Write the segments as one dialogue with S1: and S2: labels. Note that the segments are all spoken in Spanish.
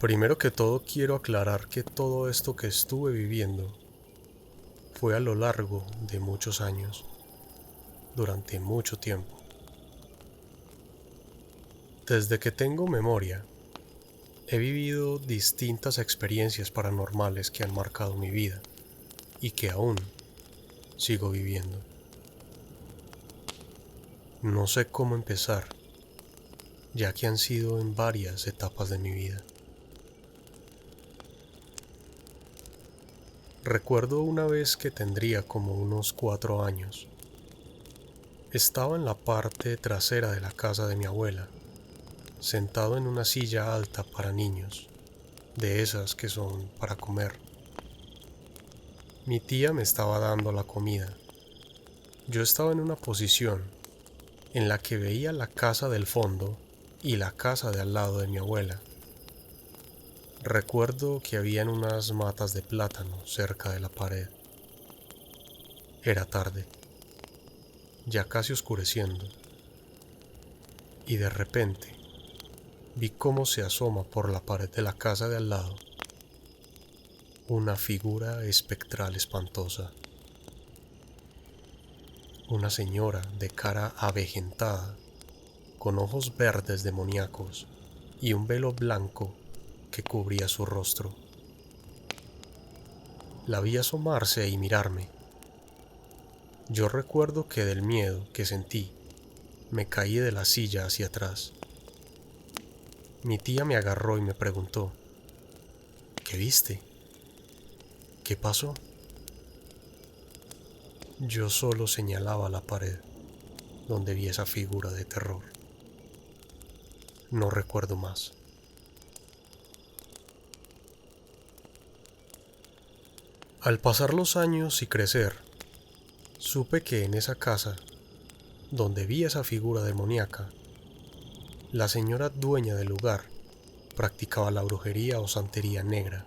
S1: Primero que todo quiero aclarar que todo esto que estuve viviendo fue a lo largo de muchos años, durante mucho tiempo. Desde que tengo memoria, he vivido distintas experiencias paranormales que han marcado mi vida y que aún sigo viviendo. No sé cómo empezar, ya que han sido en varias etapas de mi vida. Recuerdo una vez que tendría como unos 4 años. Estaba en la parte trasera de la casa de mi abuela, sentado en una silla alta para niños, de esas que son para comer. Mi tía me estaba dando la comida. Yo estaba en una posición en la que veía la casa del fondo y la casa de al lado de mi abuela. Recuerdo que habían unas matas de plátano cerca de la pared. Era tarde, ya casi oscureciendo, y de repente vi cómo se asoma por la pared de la casa de al lado una figura espectral espantosa. Una señora de cara avejentada, con ojos verdes demoníacos y un velo blanco que cubría su rostro. La vi asomarse y mirarme. Yo recuerdo que del miedo que sentí, me caí de la silla hacia atrás. Mi tía me agarró y me preguntó, ¿qué viste? ¿Qué pasó? Yo solo señalaba la pared donde vi esa figura de terror. No recuerdo más. Al pasar los años y crecer, supe que en esa casa, donde vi esa figura demoníaca, la señora dueña del lugar practicaba la brujería o santería negra.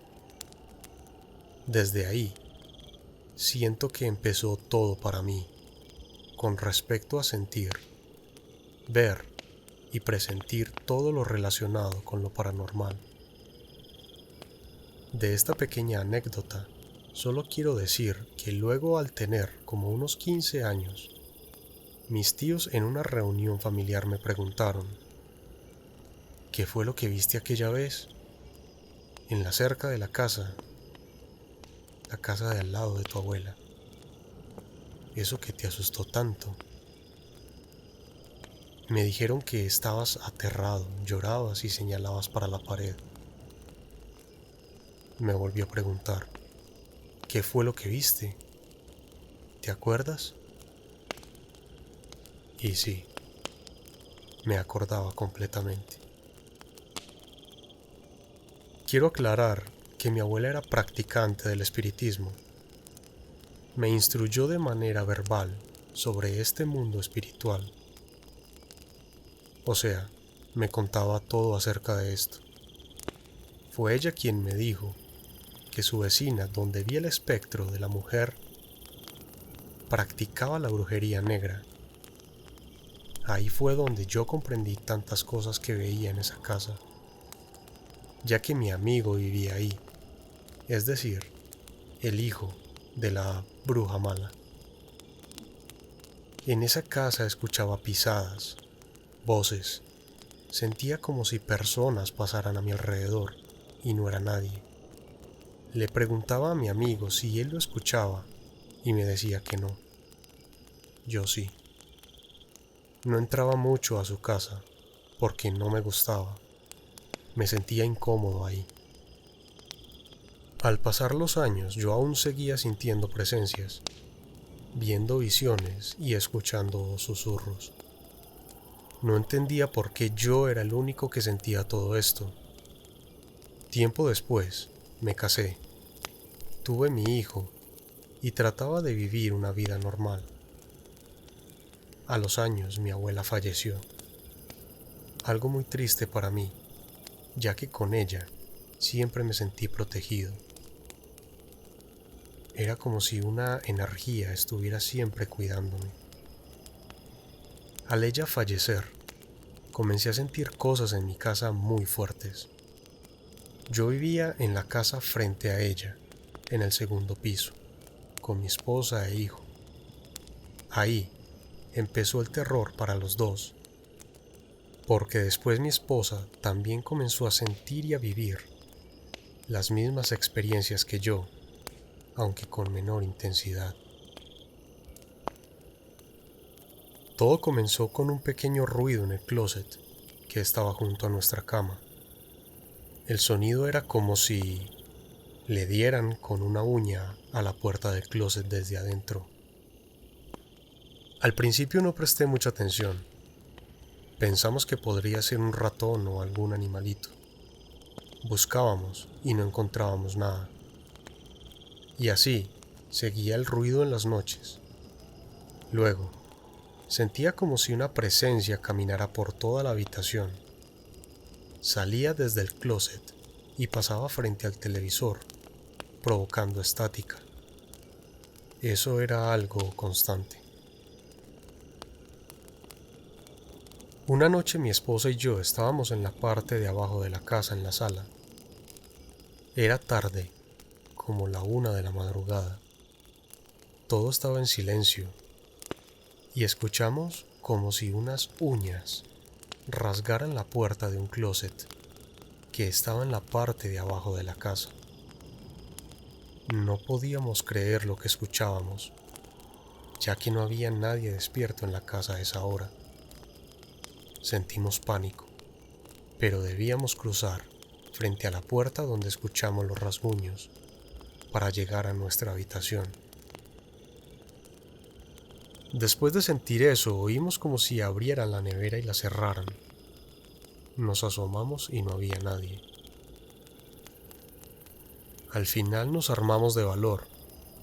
S1: Desde ahí, siento que empezó todo para mí, con respecto a sentir, ver y presentir todo lo relacionado con lo paranormal. De esta pequeña anécdota, solo quiero decir que luego al tener como unos 15 años, mis tíos en una reunión familiar me preguntaron, ¿qué fue lo que viste aquella vez? En la cerca de la casa de al lado de tu abuela. Eso que te asustó tanto. Me dijeron que estabas aterrado, llorabas y señalabas para la pared. Me volvió a preguntar, ¿qué fue lo que viste? ¿Te acuerdas? Y sí, me acordaba completamente. Quiero aclarar que mi abuela era practicante del espiritismo. Me instruyó de manera verbal sobre este mundo espiritual. O sea, me contaba todo acerca de esto. Fue ella quien me dijo que su vecina, donde vi el espectro de la mujer, practicaba la brujería negra. Ahí fue donde yo comprendí tantas cosas que veía en esa casa, ya que mi amigo vivía ahí, es decir, el hijo de la bruja mala. En esa casa escuchaba pisadas, voces, sentía como si personas pasaran a mi alrededor y no era nadie. Le preguntaba a mi amigo si él lo escuchaba y me decía que no. Yo sí. No entraba mucho a su casa porque no me gustaba. Me sentía incómodo ahí. Al pasar los años yo aún seguía sintiendo presencias, viendo visiones y escuchando susurros. No entendía por qué yo era el único que sentía todo esto. Tiempo después, me casé, tuve mi hijo y trataba de vivir una vida normal. A los años mi abuela falleció. Algo muy triste para mí, ya que con ella siempre me sentí protegido. Era como si una energía estuviera siempre cuidándome. Al ella fallecer, comencé a sentir cosas en mi casa muy fuertes. Yo vivía en la casa frente a ella, en el segundo piso, con mi esposa e hijo. Ahí empezó el terror para los dos, porque después mi esposa también comenzó a sentir y a vivir las mismas experiencias que yo, aunque con menor intensidad. Todo comenzó con un pequeño ruido en el closet que estaba junto a nuestra cama. El sonido era como si le dieran con una uña a la puerta del closet desde adentro. Al principio no presté mucha atención. Pensamos que podría ser un ratón o algún animalito. Buscábamos y no encontrábamos nada. Y así seguía el ruido en las noches. Luego, sentía como si una presencia caminara por toda la habitación. Salía desde el closet y pasaba frente al televisor, provocando estática. Eso era algo constante. Una noche mi esposa y yo estábamos en la parte de abajo de la casa en la sala. Era tarde, como la 1 de la madrugada. Todo estaba en silencio y escuchamos como si unas uñas rasgaran la puerta de un closet que estaba en la parte de abajo de la casa. No podíamos creer lo que escuchábamos, ya que no había nadie despierto en la casa a esa hora. Sentimos pánico, pero debíamos cruzar frente a la puerta donde escuchamos los rasguños para llegar a nuestra habitación. Después de sentir eso, oímos como si abrieran la nevera y la cerraran. Nos asomamos y no había nadie. Al final nos armamos de valor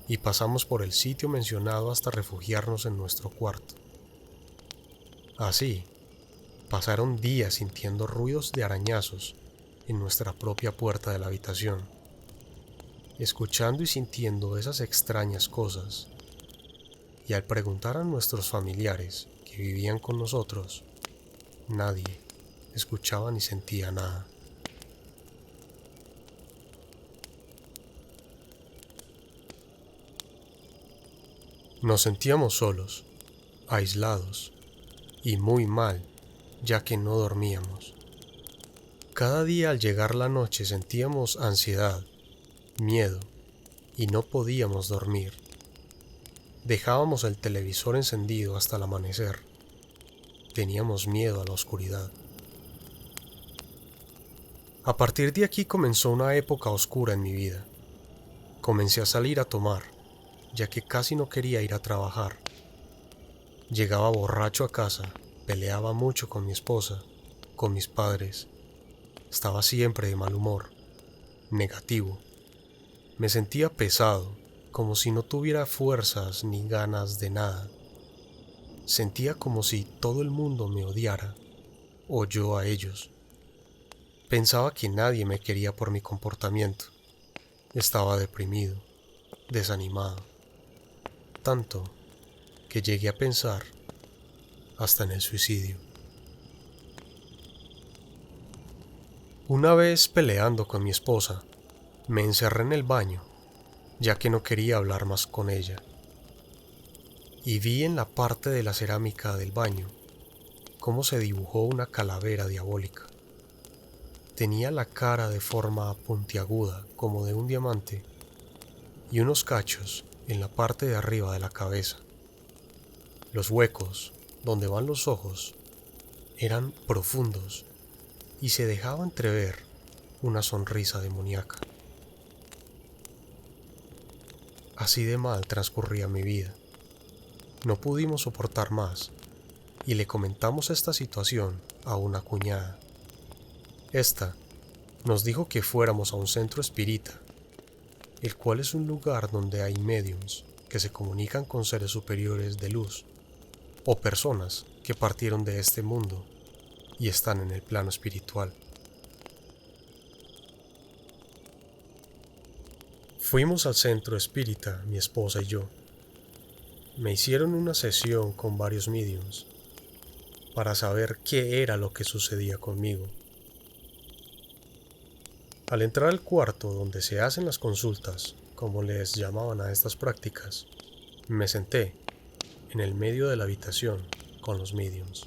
S1: y pasamos por el sitio mencionado hasta refugiarnos en nuestro cuarto. Así, pasaron días sintiendo ruidos de arañazos en nuestra propia puerta de la habitación, escuchando y sintiendo esas extrañas cosas. Y al preguntar a nuestros familiares que vivían con nosotros, nadie escuchaba ni sentía nada. Nos sentíamos solos, aislados y muy mal, ya que no dormíamos. Cada día al llegar la noche sentíamos ansiedad, miedo y no podíamos dormir. Dejábamos el televisor encendido hasta el amanecer. Teníamos miedo a la oscuridad. A partir de aquí comenzó una época oscura en mi vida. Comencé a salir a tomar, ya que casi no quería ir a trabajar. Llegaba borracho a casa, peleaba mucho con mi esposa, con mis padres. Estaba siempre de mal humor, negativo. Me sentía pesado, como si no tuviera fuerzas ni ganas de nada. Sentía como si todo el mundo me odiara, o yo a ellos. Pensaba que nadie me quería por mi comportamiento. Estaba deprimido, desanimado, tanto que llegué a pensar hasta en el suicidio. Una vez peleando con mi esposa, me encerré en el baño, ya que no quería hablar más con ella, y vi en la parte de la cerámica del baño cómo se dibujó una calavera diabólica. Tenía la cara de forma puntiaguda como de un diamante y unos cachos en la parte de arriba de la cabeza. Los huecos donde van los ojos eran profundos y se dejaba entrever una sonrisa demoníaca. Así de mal transcurría mi vida. No pudimos soportar más y le comentamos esta situación a una cuñada. Esta nos dijo que fuéramos a un centro espírita, el cual es un lugar donde hay médiums que se comunican con seres superiores de luz o personas que partieron de este mundo y están en el plano espiritual. Fuimos al centro espírita, mi esposa y yo. Me hicieron una sesión con varios mediums para saber qué era lo que sucedía conmigo. Al entrar al cuarto donde se hacen las consultas, como les llamaban a estas prácticas, me senté en el medio de la habitación con los mediums.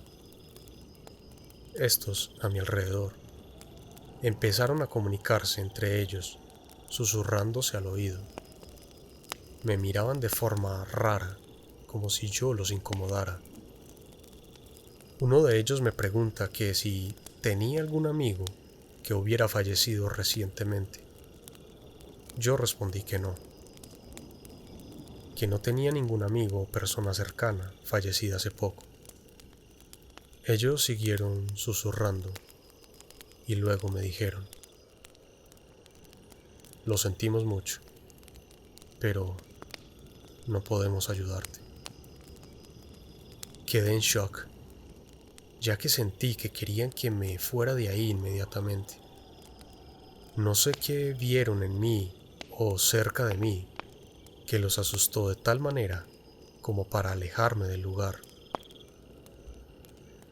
S1: Estos, a mi alrededor, empezaron a comunicarse entre ellos, susurrándose al oído. Me miraban de forma rara, como si yo los incomodara. Uno de ellos me pregunta que si tenía algún amigo que hubiera fallecido recientemente. Yo respondí que no tenía ningún amigo o persona cercana fallecida hace poco. Ellos siguieron susurrando y luego me dijeron: lo sentimos mucho, pero no podemos ayudarte. Quedé en shock, ya que sentí que querían que me fuera de ahí inmediatamente. No sé qué vieron en mí o cerca de mí que los asustó de tal manera como para alejarme del lugar.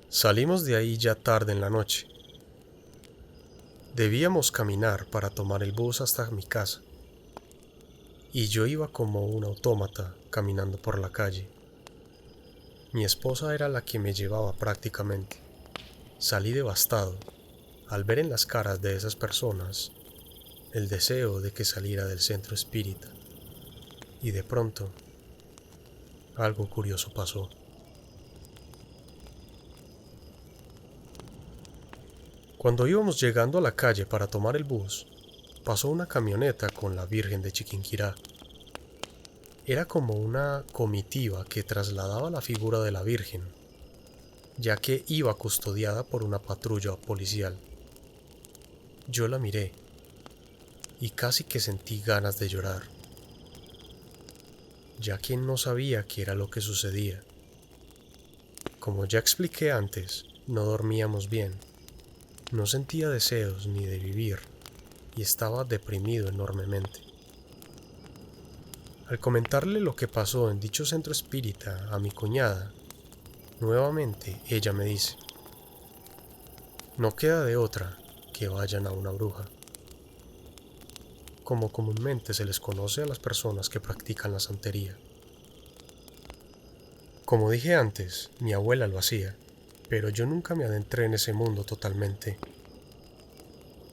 S1: Salimos de ahí ya tarde en la noche. Debíamos caminar para tomar el bus hasta mi casa, y yo iba como un autómata caminando por la calle. Mi esposa era la que me llevaba prácticamente. Salí devastado al ver en las caras de esas personas el deseo de que saliera del centro espírita, y de pronto algo curioso pasó. Cuando íbamos llegando a la calle para tomar el bus, pasó una camioneta con la Virgen de Chiquinquirá. Era como una comitiva que trasladaba la figura de la Virgen, ya que iba custodiada por una patrulla policial. Yo la miré y casi que sentí ganas de llorar, ya que no sabía qué era lo que sucedía. Como ya expliqué antes, no dormíamos bien, no sentía deseos ni de vivir y estaba deprimido enormemente. Al comentarle lo que pasó en dicho centro espírita a mi cuñada, nuevamente ella me dice: no queda de otra que vayan a una bruja, como comúnmente se les conoce a las personas que practican la santería. Como dije antes, mi abuela lo hacía, pero yo nunca me adentré en ese mundo totalmente.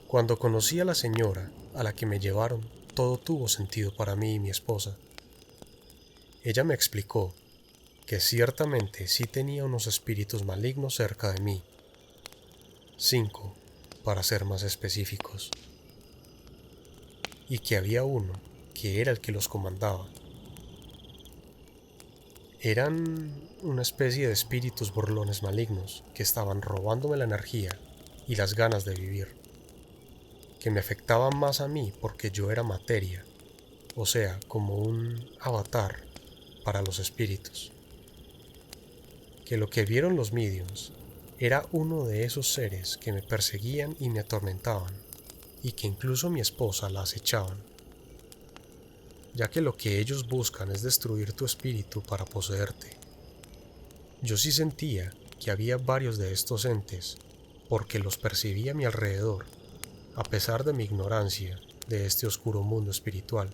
S1: Cuando conocí a la señora a la que me llevaron, todo tuvo sentido para mí y mi esposa. Ella me explicó que ciertamente sí tenía unos espíritus malignos cerca de mí. 5, para ser más específicos. Y que había uno que era el que los comandaba. Eran una especie de espíritus burlones malignos que estaban robándome la energía y las ganas de vivir, que me afectaban más a mí porque yo era materia, o sea, como un avatar para los espíritus. Que lo que vieron los mediums era uno de esos seres que me perseguían y me atormentaban, y que incluso mi esposa la acechaban, ya que lo que ellos buscan es destruir tu espíritu para poseerte. Yo sí sentía que había varios de estos entes, porque los percibía a mi alrededor, a pesar de mi ignorancia de este oscuro mundo espiritual.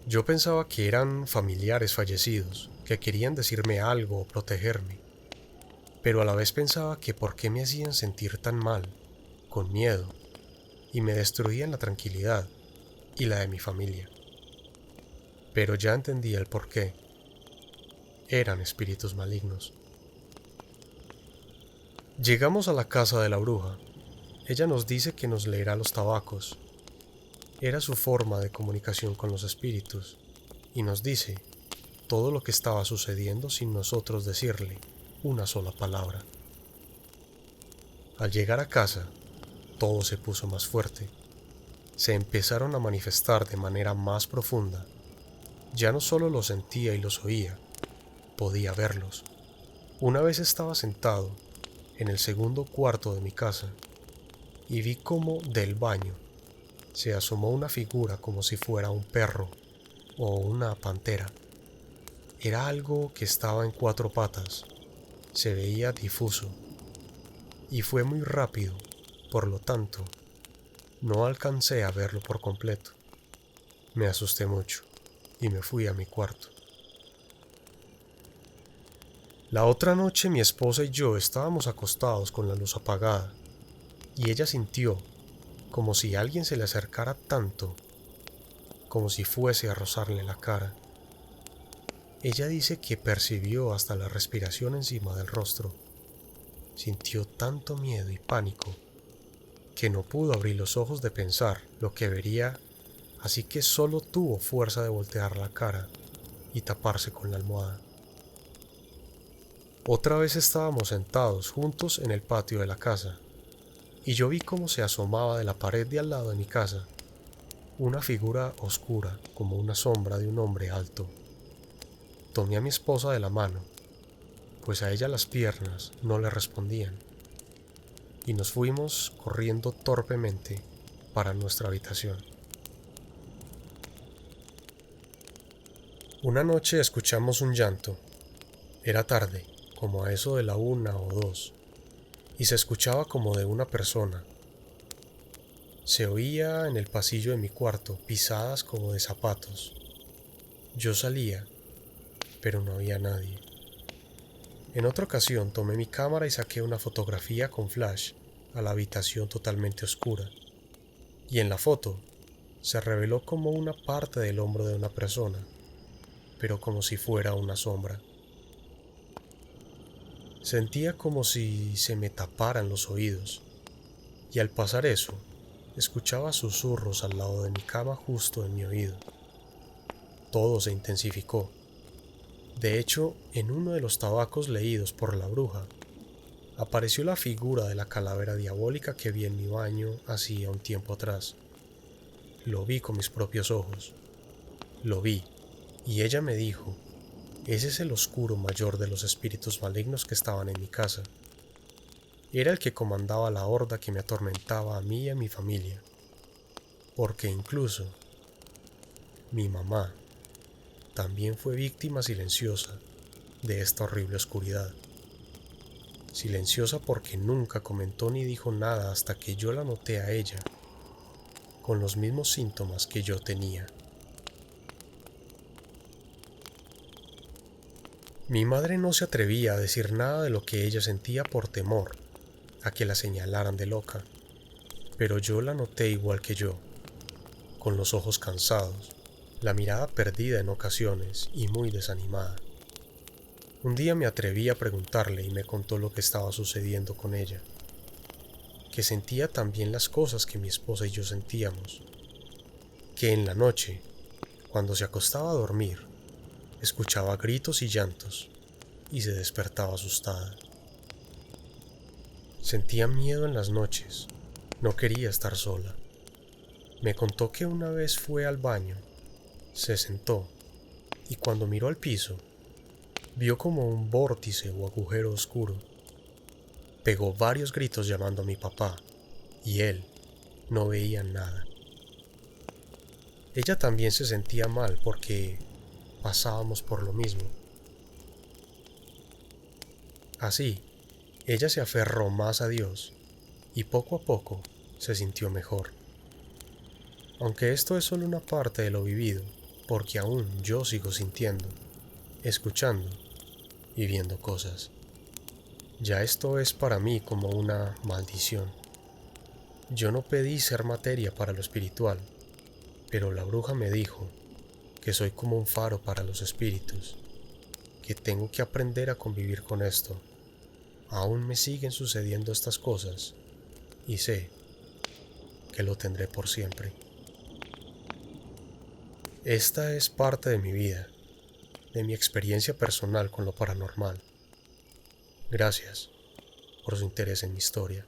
S1: Yo pensaba que eran familiares fallecidos, que querían decirme algo o protegerme, pero a la vez pensaba que por qué me hacían sentir tan mal, con miedo, y me destruían la tranquilidad y la de mi familia. Pero ya entendía el porqué. Eran espíritus malignos. Llegamos a la casa de la bruja. Ella nos dice que nos leerá los tabacos. Era su forma de comunicación con los espíritus, y nos dice todo lo que estaba sucediendo sin nosotros decirle una sola palabra. Al llegar a casa, todo se puso más fuerte. Se empezaron a manifestar de manera más profunda. Ya no solo los sentía y los oía, podía verlos. Una vez estaba sentado en el segundo cuarto de mi casa y vi cómo del baño se asomó una figura como si fuera un perro o una pantera. Era algo que estaba en 4 patas, se veía difuso y fue muy rápido, por lo tanto, No alcancé a verlo por completo. Me asusté mucho y me fui a mi cuarto. La otra noche mi esposa y yo estábamos acostados con la luz apagada y ella sintió como si alguien se le acercara tanto, como si fuese a rozarle la cara. Ella dice que percibió hasta la respiración encima del rostro. Sintió tanto miedo y pánico que no pudo abrir los ojos de pensar lo que vería, así que solo tuvo fuerza de voltear la cara y taparse con la almohada. Otra vez estábamos sentados juntos en el patio de la casa, y yo vi cómo se asomaba de la pared de al lado de mi casa una figura oscura como una sombra de un hombre alto. Tomé a mi esposa de la mano, pues a ella las piernas no le respondían, y nos fuimos corriendo torpemente para nuestra habitación. Una noche escuchamos un llanto. Era tarde, como a eso de la 1 o 2, y se escuchaba como de una persona. Se oía en el pasillo de mi cuarto pisadas como de zapatos. Yo salía, pero no había nadie. En otra ocasión tomé mi cámara y saqué una fotografía con flash a la habitación totalmente oscura, y en la foto se reveló como una parte del hombro de una persona, pero como si fuera una sombra. Sentía como si se me taparan los oídos, y al pasar eso, escuchaba susurros al lado de mi cama justo en mi oído. Todo se intensificó. De hecho, en uno de los tabacos leídos por la bruja, apareció la figura de la calavera diabólica que vi en mi baño hacía un tiempo atrás. Lo vi con mis propios ojos. Lo vi, y ella me dijo, ese es el oscuro mayor de los espíritus malignos que estaban en mi casa. Era el que comandaba la horda que me atormentaba a mí y a mi familia, porque incluso mi mamá también fue víctima silenciosa de esta horrible oscuridad. Silenciosa porque nunca comentó ni dijo nada hasta que yo la noté a ella, con los mismos síntomas que yo tenía. Mi madre no se atrevía a decir nada de lo que ella sentía por temor a que la señalaran de loca, pero yo la noté igual que yo, con los ojos cansados, la mirada perdida en ocasiones y muy desanimada. Un día me atreví a preguntarle y me contó lo que estaba sucediendo con ella, que sentía también las cosas que mi esposa y yo sentíamos, que en la noche, cuando se acostaba a dormir, escuchaba gritos y llantos y se despertaba asustada. Sentía miedo en las noches, no quería estar sola. Me contó que una vez fue al baño, se sentó y cuando miró al piso, vio como un vórtice o agujero oscuro. Pegó varios gritos llamando a mi papá y él no veía nada. Ella también se sentía mal porque pasábamos por lo mismo. Así, ella se aferró más a Dios y poco a poco se sintió mejor. Aunque esto es solo una parte de lo vivido, porque aún yo sigo sintiendo, escuchando y viendo cosas. Ya esto es para mí como una maldición. Yo no pedí ser materia para lo espiritual, pero la bruja me dijo que soy como un faro para los espíritus, que tengo que aprender a convivir con esto. Aún me siguen sucediendo estas cosas y sé que lo tendré por siempre. Esta es parte de mi vida, de mi experiencia personal con lo paranormal. Gracias por su interés en mi historia.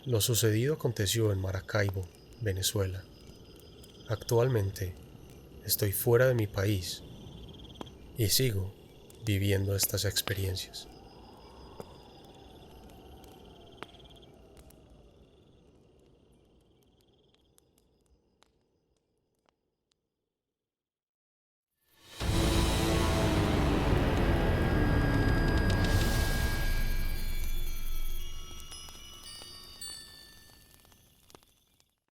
S1: Lo sucedido aconteció en Maracaibo, Venezuela. Actualmente estoy fuera de mi país y sigo viviendo estas experiencias.